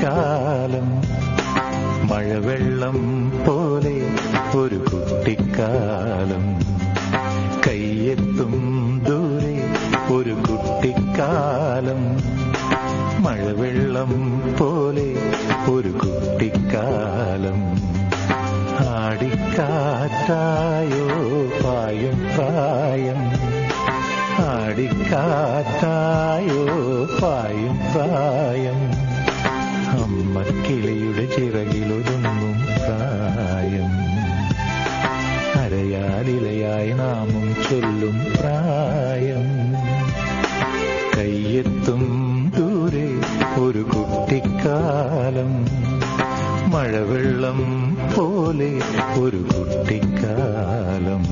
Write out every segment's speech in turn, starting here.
കുട്ടിക്കാലം മഴവെള്ളം പോലെ ഒരു കുട്ടിക്കാലം കയ്യെത്തും ദൂരെ ഒരു കുട്ടിക്കാലം മഴവെള്ളം പോലെ ഒരു കുട്ടിക്കാലം ആടിക്കാറ്റായോ പായും പ്രായം ആടിക്കാറ്റായോ പായും പ്രായം അമ്മക്കിളിയുടെ ചിറകിലൊതുങ്ങും പ്രായം അരയാലിലയായി നാമം ചൊല്ലും പ്രായം കയ്യെത്തും ദൂരെ ഒരു കുട്ടിക്കാലം മഴവെള്ളം പോലെ ഒരു കുട്ടിക്കാലം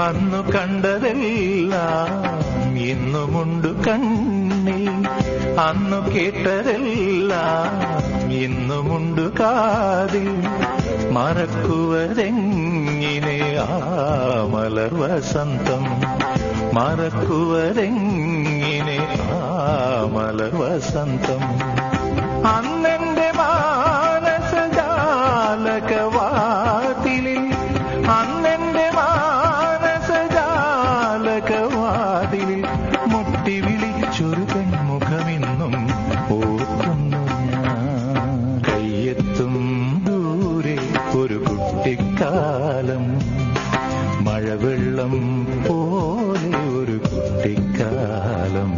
അന്നു കണ്ടതെല്ലാം ഇന്നുമുണ്ട് കണ്ണിൽ അന്നു കേട്ടതെല്ലാം ഇന്നുമുണ്ട് കാതിൽ മറക്കുവതെങ്ങിനെ ആ മലർ വസന്തം മറക്കുവതെങ്ങിനെ ആ മലർ വസന്തം അന്നെന്റെ മാനസജാലകവാതിലിൽ അന്നെന്റെ വാതിലിൽ മുട്ടി വിളിച്ചൊരു പെൺമുഖമിന്നും ഓർക്കുന്നു ഞാൻ കയ്യെത്തും ദൂരെ ഒരു കുട്ടിക്കാലം മഴവെള്ളം പോലെ ഒരു കുട്ടിക്കാലം